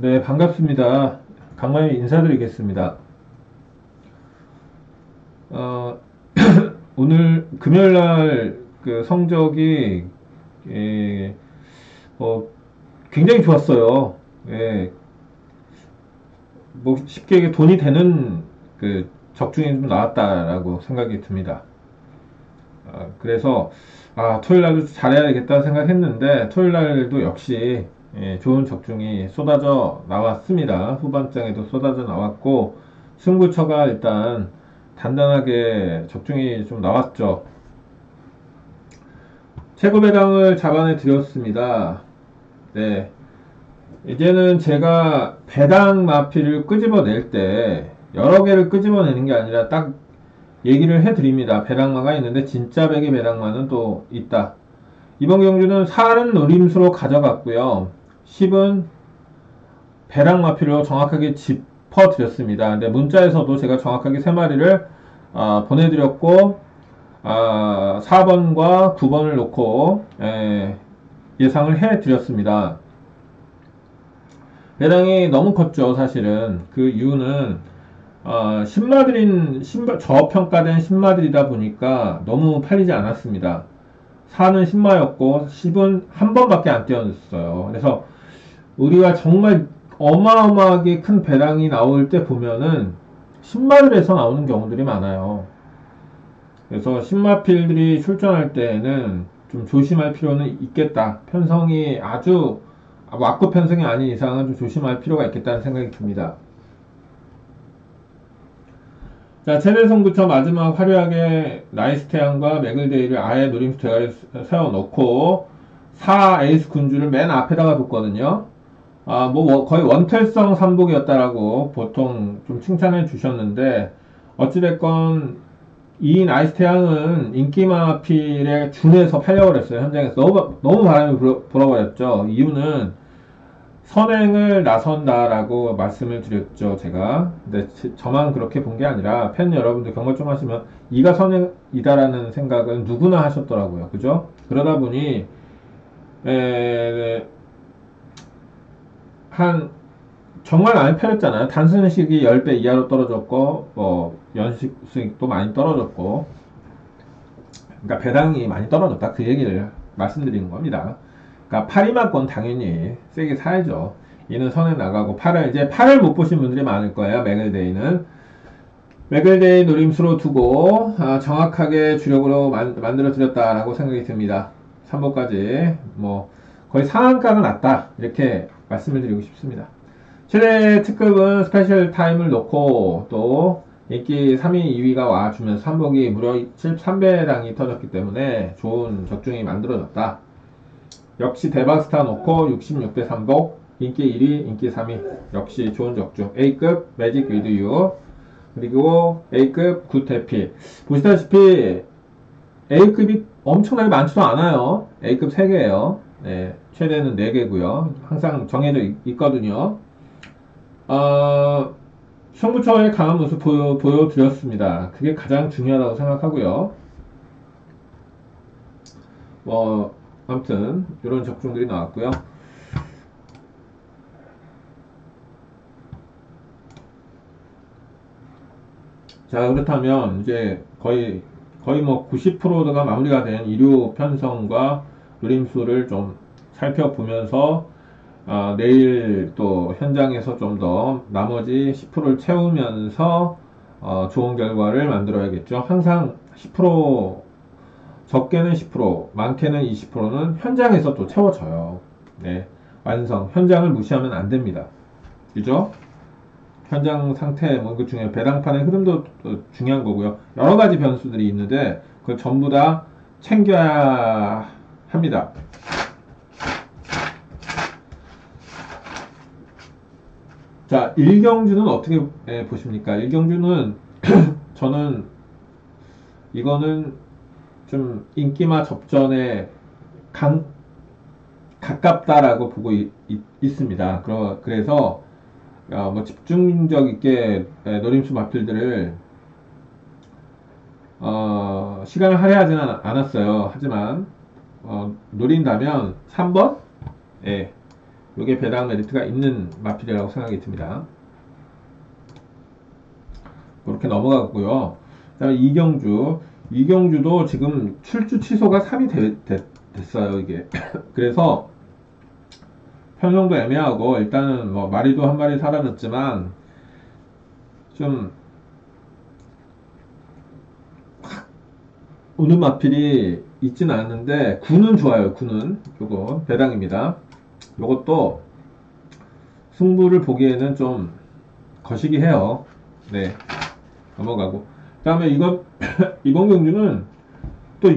네, 반갑습니다. 강마님 인사드리겠습니다. 어, 오늘 금요일 날 그 성적이 예, 어, 굉장히 좋았어요. 예, 뭐 쉽게 얘기해 돈이 되는 그 적중이 좀 나왔다라고 생각이 듭니다. 그래서 토요일 날도 잘해야겠다 생각했는데 토요일 날도 역시 좋은 적중이 쏟아져 나왔습니다. 후반장에도 쏟아져 나왔고 승부처가 일단 단단하게 적중이 좀 나왔죠. 최고 배당을 잡아내 드렸습니다. 네. 이제는 제가 배당 마피를 끄집어낼 때 여러 개를 끄집어내는 게 아니라 딱 얘기를 해드립니다. 배당마가 있는데 진짜 백의 배당마는 또 있다. 이번 경주는 4는 노림수로 가져갔고요. 10은 배당마피로 정확하게 짚어드렸습니다. 근데 문자에서도 제가 정확하게 3마리를 보내드렸고 4번과 9번을 놓고 예상을 해드렸습니다. 배당이 너무 컸죠, 사실은. 그 이유는 저평가된 신마들이다 보니까 너무 팔리지 않았습니다. 4는 신마였고 10은 한 번밖에 안 뛰었어요. 그래서 우리가 정말 어마어마하게 큰 배당이 나올 때 보면은 신마들에서 나오는 경우들이 많아요. 그래서 신마필들이 출전할 때에는 좀 조심할 필요는 있겠다. 편성이 아주 왁구 편성이 아닌 이상은 좀 조심할 필요가 있겠다는 생각이 듭니다. 자, 최대성부터 마지막 화려하게 나이스 태양과 맥을데이를 아예 노림수 대가리 세워놓고 4 에이스 군주를 맨 앞에다가 뒀거든요. 거의 원텔성 삼복이었다라고 보통 좀 칭찬해 주셨는데, 어찌됐건, 이 나이스 태양은 인기마필에 준해서 팔려고 그랬어요, 현장에서. 너무 바람이 불어버렸죠. 이유는 선행을 나선다라고 말씀을 드렸죠, 제가. 근데 저만 그렇게 본 게 아니라 팬 여러분들 경고 좀 하시면 이가 선행이다라는 생각은 누구나 하셨더라고요. 그죠? 그러다 보니 에, 한 정말 많이 패렸잖아요. 단순식이 10배 이하로 떨어졌고 연식 수익도 많이 떨어졌고 그러니까 배당이 많이 떨어졌다 그 얘기를 말씀드리는 겁니다. 그러니까 파리만권 당연히 세게 사야죠. 이는 선에 나가고 이제 8을 못 보신 분들이 많을 거예요. 맥을데이 노림수로 두고 정확하게 주력으로 만들어 드렸다라고 생각이 듭니다. 3보까지 뭐 거의 상한가가 났다 이렇게 말씀을 드리고 싶습니다. 최대 특급은 스페셜 타임을 놓고 또 인기 3위, 2위가 와주면서 3복이 무려 73배당이 터졌기 때문에 좋은 적중이 만들어졌다. 역시 대박스타 놓고 66대 3복 인기 1위, 인기 3위 역시 좋은 적중 A급 매직 위드유 그리고 A급 굿해피 보시다시피 A급이 엄청나게 많지도 않아요. A급 3개예요. 네, 최대는 4개고요. 항상 정해져 있거든요. 형부처의 강한 모습 보여드렸습니다. 그게 가장 중요하다고 생각하고요. 아무튼 이런 적중들이 나왔고요. 자, 그렇다면 이제 거의 뭐 90%가 마무리가 된 일류 편성과 누림수를 좀 살펴보면서 내일 또 현장에서 좀 더 나머지 10%를 채우면서 좋은 결과를 만들어야겠죠. 항상 10% 적게는 10% 많게는 20%는 현장에서 또 채워져요. 네, 완성. 현장을 무시하면 안 됩니다. 그죠? 현장 상태 뭐 그 중에 배당판의 흐름도 또 중요한 거고요. 여러 가지 변수들이 있는데 그걸 전부 다 챙겨야 합니다. 자, 일경주는 어떻게 보십니까? 일경주는 저는 이거는 좀 인기마 접전에 가깝다라고 보고 있습니다. 그래서 뭐 집중력 있게 노림수 마필들을 시간을 할애하지는 않았어요. 하지만 노린다면 3번? 예, 이게 배당 메리트가 있는 마필이라고 생각이 듭니다. 그렇게 넘어갔고요. 그다음에 이경주도 지금 출주 취소가 3이 됐어요, 이게. 그래서 편성도 애매하고, 일단은 뭐 마리도 한 마리 사라졌지만 좀 오는 마필이 있진 않는데, 구는 좋아요. 구는 요거 배당입니다. 요것도 승부를 보기에는 좀 거시기 해요. 네, 넘어가고. 그 다음에 이번 경주는 또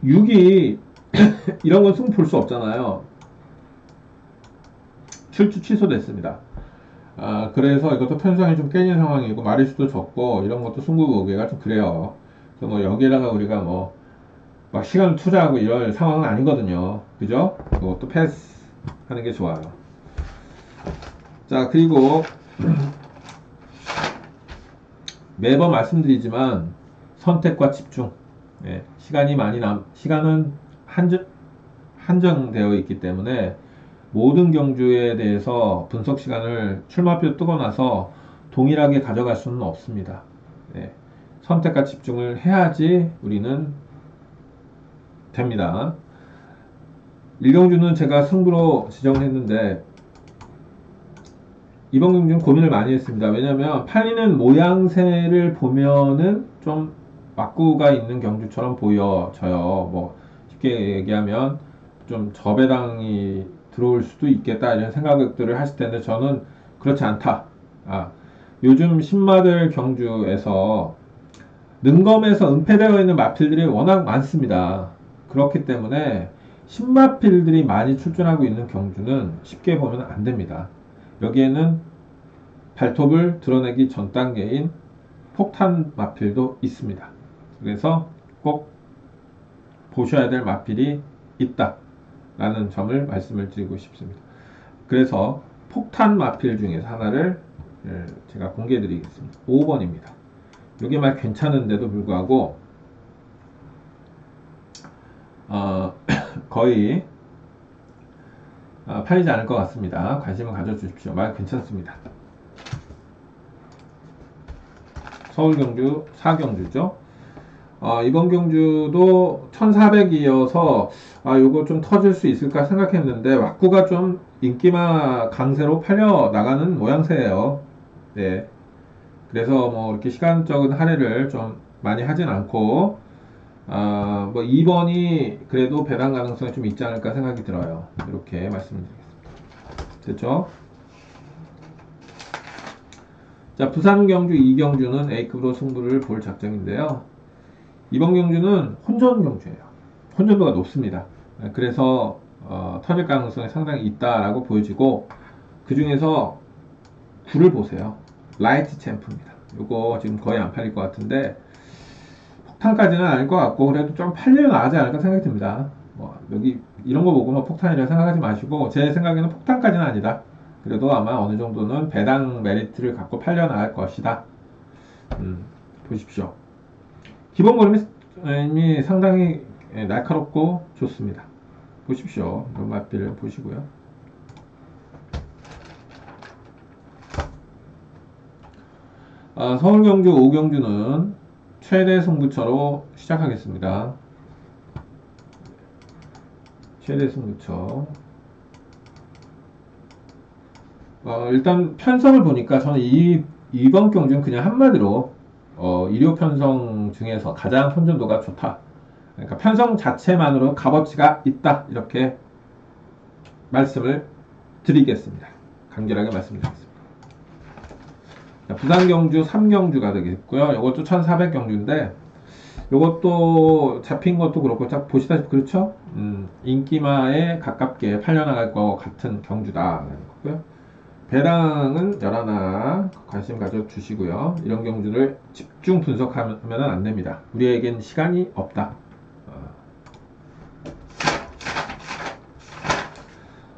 6이 이런 건 승부 볼 수 없잖아요. 출주 취소됐습니다. 그래서 이것도 편성이 좀 깨진 상황이고, 마리수도 적고, 이런 것도 승부 보기가 좀 그래요. 그래서 뭐 여기다가 우리가 뭐 막 시간을 투자하고 이럴 상황은 아니거든요. 그죠? 그것도 패스 하는 게 좋아요. 자, 그리고 매번 말씀드리지만 선택과 집중. 예, 시간은 한정되어 있기 때문에 모든 경주에 대해서 분석 시간을 출마표 뜨고 나서 동일하게 가져갈 수는 없습니다. 예, 선택과 집중을 해야지 우리는 됩니다. 일경주는 제가 승부로 지정을 했는데, 이번 경주는 고민을 많이 했습니다. 왜냐면 팔리는 모양새를 보면은 좀 막구가 있는 경주처럼 보여져요. 뭐 쉽게 얘기하면 좀 저배당이 들어올 수도 있겠다 이런 생각들을 하실 텐데, 저는 그렇지 않다. 요즘 신마들 경주에서 능검에서 은폐되어 있는 마필들이 워낙 많습니다. 그렇기 때문에 신마필들이 많이 출전하고 있는 경주는 쉽게 보면 안 됩니다. 여기에는 발톱을 드러내기 전 단계인 폭탄 마필도 있습니다. 그래서 꼭 보셔야 될 마필이 있다 라는 점을 말씀을 드리고 싶습니다. 그래서 폭탄 마필 중에서 하나를 제가 공개해 드리겠습니다. 5번입니다. 이게 막 괜찮은데도 불구하고 거의 팔리지 않을 것 같습니다. 관심을 가져주십시오. 말 괜찮습니다. 서울 경주 4경주죠. 이번 경주도 1400이어서 요거 좀 터질 수 있을까 생각했는데, 왁구가 좀 인기마 강세로 팔려 나가는 모양새예요. 네. 그래서 뭐 이렇게 시간적인 할애를 좀 많이 하진 않고, 뭐 2번이 그래도 배당 가능성이 좀 있지 않을까 생각이 들어요. 이렇게 말씀드리겠습니다. 됐죠? 자, 부산 경주 2경주는 A급으로 승부를 볼 작정인데요. 이번 경주는 혼전 경주예요. 혼전도가 높습니다. 그래서 터질 가능성이 상당히 있다라고 보여지고, 그 중에서 9를 보세요. 라이트 챔프입니다. 요거 지금 거의 안 팔릴 것 같은데, 폭탄까지는 아닐 것 같고, 그래도 좀 팔리면 나가지 않을까 생각이 듭니다. 뭐 여기 이런 거 보고 뭐 폭탄이라 생각하지 마시고, 제 생각에는 폭탄까지는 아니다. 그래도 아마 어느 정도는 배당 메리트를 갖고 팔려 나갈 것이다. 보십시오. 기본 그림이 상당히 날카롭고 좋습니다. 보십시오. 이런 맛비를 보시고요. 서울 경주 5경주는 최대 승부처로 시작하겠습니다. 최대 승부처. 일단 편성을 보니까 저는 이번 경주는 그냥 한마디로 일요 편성 중에서 가장 혼전도가 좋다. 그러니까 편성 자체만으로 값어치가 있다. 이렇게 말씀을 드리겠습니다. 간결하게 말씀드리겠습니다. 부산 경주 3경주가 되겠고요. 이것도 1400경주인데, 이것도 잡힌 것도 그렇고, 딱 보시다시피 그렇죠? 인기마에 가깝게 팔려나갈 것 같은 경주다라는 거고요. 배당은 11 관심 가져주시고요. 이런 경주를 집중 분석하면 안 됩니다. 우리에겐 시간이 없다.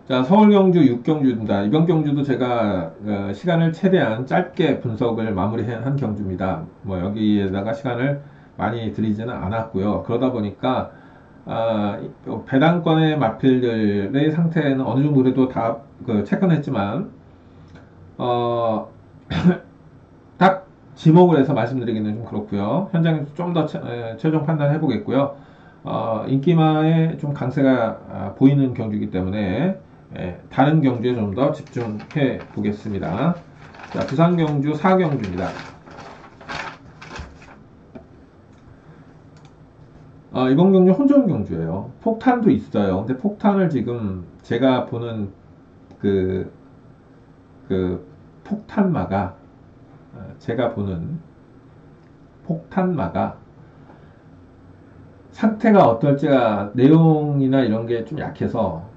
자, 서울 경주 6경주입니다. 이번 경주도 제가 시간을 최대한 짧게 분석을 마무리한 경주입니다. 뭐 여기에다가 시간을 많이 들이지는 않았고요. 그러다 보니까 배당권의 마필들의 상태는 어느 정도 그래도 다 체크는 했지만, 어, 딱 지목을 해서 말씀드리기는 좀 그렇고요. 현장에서 좀 더 최종 판단해 보겠고요. 인기마의 좀 강세가 보이는 경주이기 때문에 다른 경주에 좀 더 집중해 보겠습니다. 자, 부산 경주 4경주입니다. 이번 경주 혼전 경주예요. 폭탄도 있어요. 근데 폭탄을 지금 제가 보는 그, 그 폭탄마가 제가 보는 폭탄마가 상태가 어떨지가 내용이나 이런 게 좀 약해서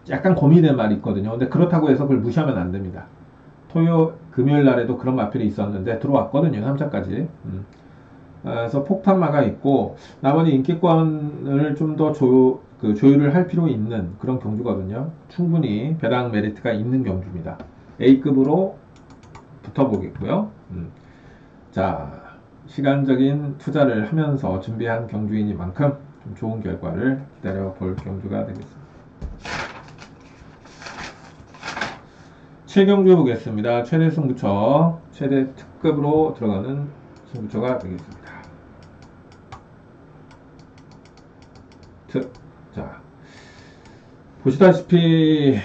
약간 고민될 말이 있거든요. 근데 그렇다고 해서 그걸 무시하면 안 됩니다. 금요일 날에도 그런 마필이 있었는데 들어왔거든요. 3차까지. 그래서 폭탄마가 있고 나머지 인기권을 좀 더 조율을 할 필요 있는 그런 경주거든요. 충분히 배당 메리트가 있는 경주입니다. A급으로 붙어보겠고요. 자, 시간적인 투자를 하면서 준비한 경주이니만큼 좀 좋은 결과를 기다려 볼 경주가 되겠습니다. 7경주 보겠습니다. 최대 승부처, 최대 특급으로 들어가는 승부처가 되겠습니다. 자, 보시다시피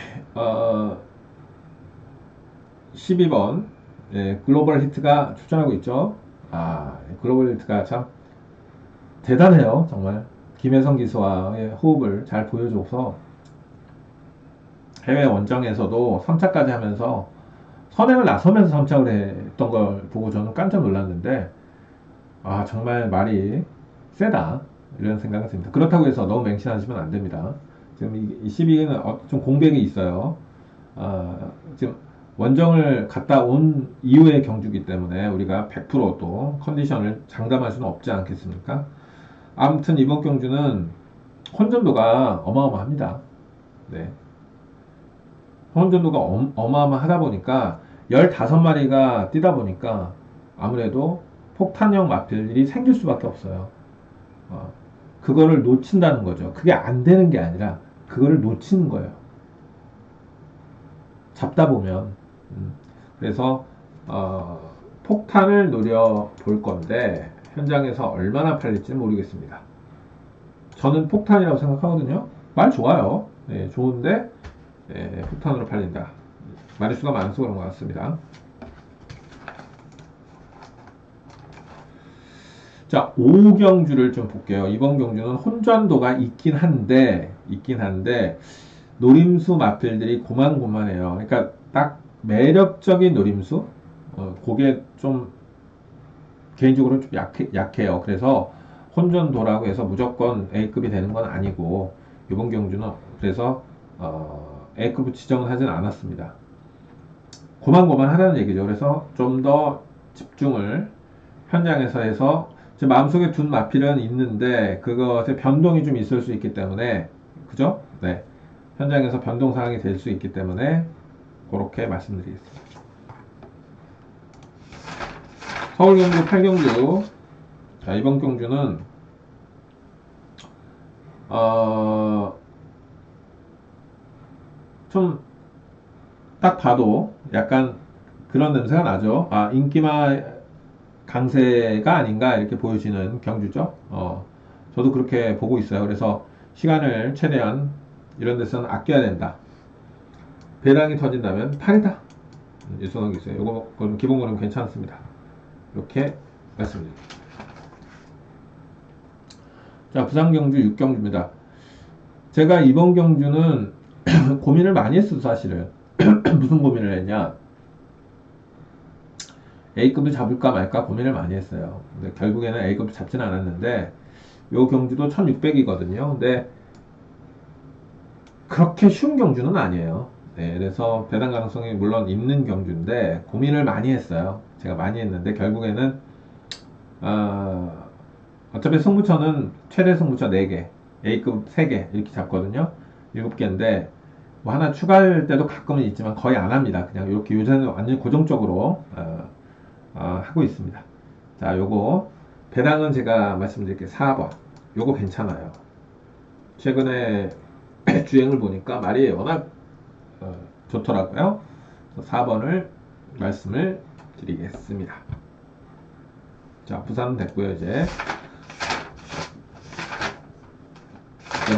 12번 글로벌 히트가 출전하고 있죠. 글로벌 히트가 참 대단해요. 정말 김혜성 기수와의 호흡을 잘 보여줘서 해외 원정에서도 3차까지 하면서 선행을 나서면서 3차를 했던 걸 보고 저는 깜짝 놀랐는데 정말 말이 세다 이런 생각이 듭니다. 그렇다고 해서 너무 맹신하시면 안 됩니다. 지금 이 12기는 좀 공백이 있어요. 지금 원정을 갔다 온 이후의 경주기 때문에 우리가 100%또 컨디션을 장담할 수는 없지 않겠습니까? 아무튼 이번 경주는 혼전도가 어마어마합니다. 네. 혼전도가 어마어마하다 보니까 15마리가 뛰다 보니까 아무래도 폭탄형 마필들이 생길 수밖에 없어요. 그거를 놓친다는 거죠. 그게 안 되는 게 아니라 그거를 놓치는 거예요. 잡다 보면. 그래서 폭탄을 노려볼 건데 현장에서 얼마나 팔릴지 모르겠습니다. 저는 폭탄이라고 생각하거든요. 말 좋아요. 네, 좋은데 폭탄으로 팔린다. 마리수가 많아서 그런 것 같습니다. 자, 5경주를 좀 볼게요. 이번 경주는 혼전도가 있긴 한데 노림수 마필들이 고만고만해요. 그러니까 딱 매력적인 노림수, 그게 좀 개인적으로 좀 약해요. 그래서 혼전도라고 해서 무조건 A급이 되는 건 아니고 이번 경주는 그래서 A급 지정은 하진 않았습니다. 고만고만하다는 얘기죠. 그래서 좀 더 집중을 현장에서 해서 제 마음속에 둔 마필은 있는데 그것에 변동이 좀 있을 수 있기 때문에 그죠? 네. 현장에서 변동 상황이 될 수 있기 때문에 그렇게 말씀드리겠습니다. 서울 경주 8경주. 자, 이번 경주는 좀 딱 봐도 약간 그런 냄새가 나죠. 인기마 강세가 아닌가 이렇게 보여지는 경주죠. 저도 그렇게 보고 있어요. 그래서 시간을 최대한 이런 데서는 아껴야 된다. 배당이 터진다면 팔이다. 유선호 기수예요. 요거 기본권은 괜찮습니다. 이렇게 말씀드립니다. 자, 부산 경주 6경주입니다. 제가 이번 경주는 고민을 많이 했어요, 사실은. 무슨 고민을 했냐? A급을 잡을까 말까 고민을 많이 했어요. 근데 결국에는 A급 잡지는 않았는데, 요 경주도 1600이거든요. 근데, 그렇게 쉬운 경주는 아니에요. 네, 그래서 배당 가능성이 물론 있는 경주인데, 고민을 많이 했어요. 제가 많이 했는데, 결국에는, 어차피 승부처는 최대 승부처 4개, A급 3개 이렇게 잡거든요. 7개인데 뭐 하나 추가할 때도 가끔은 있지만 거의 안 합니다. 그냥 이렇게 요새는 완전히 고정적으로 하고 있습니다. 자, 요거 배당은 제가 말씀드릴게요. 4번. 요거 괜찮아요. 최근에 주행을 보니까 말이 워낙 좋더라고요. 4번을 말씀을 드리겠습니다. 자, 부산 됐고요. 이제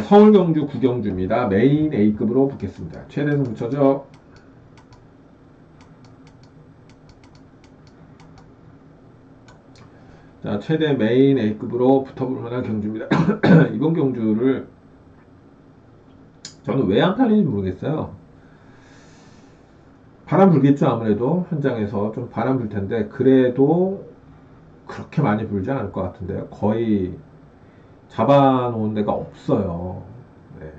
서울 경주 구경주입니다. 메인 A급으로 붙겠습니다. 최대 승부처죠. 자, 최대 메인 A급으로 붙어볼 만한 경주입니다. 이번 경주를 저는 왜 안 팔리는지 모르겠어요. 바람 불겠죠. 아무래도 현장에서 좀 바람 불 텐데 그래도 그렇게 많이 불지 않을 것 같은데요. 거의 잡아놓은 데가 없어요. 네.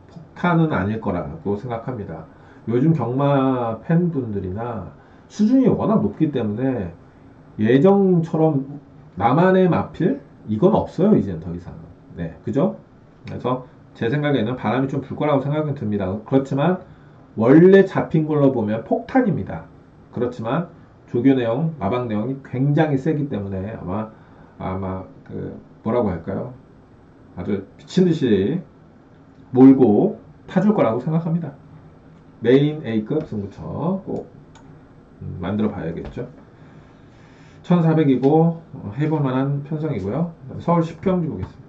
폭탄은 아닐 거라고 생각합니다. 요즘 경마 팬분들이나 수준이 워낙 높기 때문에 예정처럼 나만의 마필? 이건 없어요. 이제는 더 이상. 네, 그죠? 그래서 제 생각에는 바람이 좀 불 거라고 생각은 듭니다. 그렇지만 원래 잡힌 걸로 보면 폭탄입니다. 그렇지만 조교 내용, 마방 내용이 굉장히 세기 때문에 아마 그 뭐라고 할까요? 아주 미친 듯이 몰고 타줄 거라고 생각합니다. 메인 A급 승부처 꼭 만들어 봐야겠죠. 1400이고 해볼 만한 편성이고요. 서울 10경주 보겠습니다.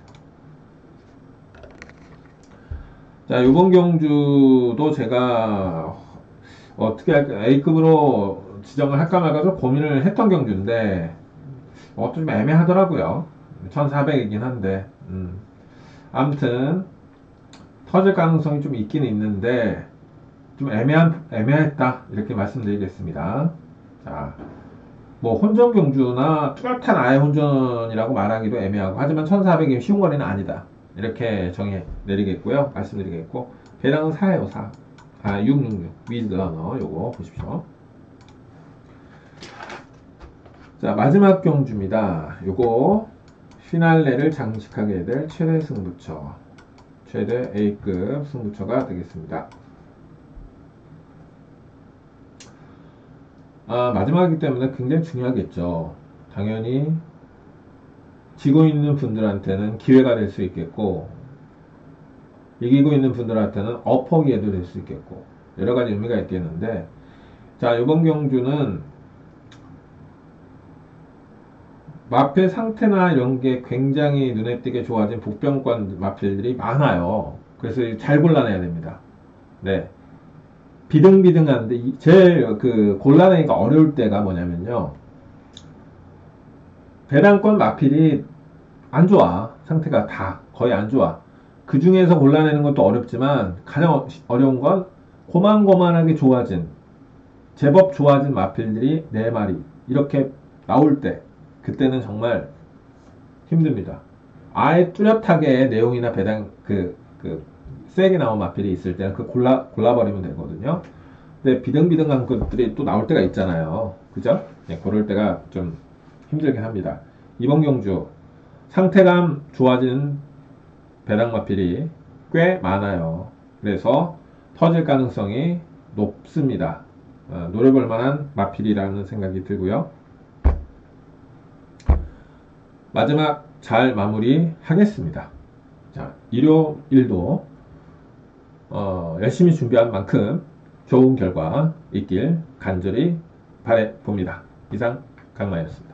자, 이번 경주도 제가 어떻게 할까, A급으로 지정을 할까 말까 좀 고민을 했던 경주인데 좀 애매하더라고요. 1400이긴 한데 아무튼 터질 가능성이 좀 있긴 있는데 좀 애매했다 이렇게 말씀드리겠습니다. 자, 뭐 혼전 경주나 뚜렷한 아예 혼전이라고 말하기도 애매하고 하지만 1400이 쉬운 거리는 아니다 이렇게 정해 내리겠고요. 말씀드리겠고 배당은 4예요. 4. 666 위즈 러너 요거 보십시오. 자, 마지막 경주입니다. 요거 피날레를 장식하게 될 최대 승부처, 최대 A급 승부처가 되겠습니다. 마지막이기 때문에 굉장히 중요하겠죠. 당연히 지고 있는 분들한테는 기회가 될 수 있겠고 이기고 있는 분들한테는 어퍼 기회도 될 수 있겠고 여러 가지 의미가 있겠는데, 자, 이번 경주는 마필 상태나 이런 게 굉장히 눈에 띄게 좋아진 복병권 마필들이 많아요. 그래서 잘 골라내야 됩니다. 네. 비등비등한데 제일 그 골라내기가 어려울 때가 뭐냐면요. 배당권 마필이 안 좋아. 상태가 다 거의 안 좋아. 그 중에서 골라내는 것도 어렵지만 가장 어려운 건 고만고만하게 좋아진, 제법 좋아진 마필들이 4마리 이렇게 나올 때, 그때는 정말 힘듭니다. 아예 뚜렷하게 내용이나 배당 세게 나온 마필이 있을 때는 골라버리면 되거든요. 근데 비등비등한 것들이 또 나올 때가 있잖아요. 그죠? 네, 그럴 때가 좀 힘들긴 합니다. 이번 경주 상태감 좋아진 배당 마필이 꽤 많아요. 그래서 터질 가능성이 높습니다. 노려볼 만한 마필이라는 생각이 들고요. 마지막 잘 마무리 하겠습니다. 자, 일요일도 열심히 준비한 만큼 좋은 결과 있길 간절히 바라봅니다. 이상 강마였습니다.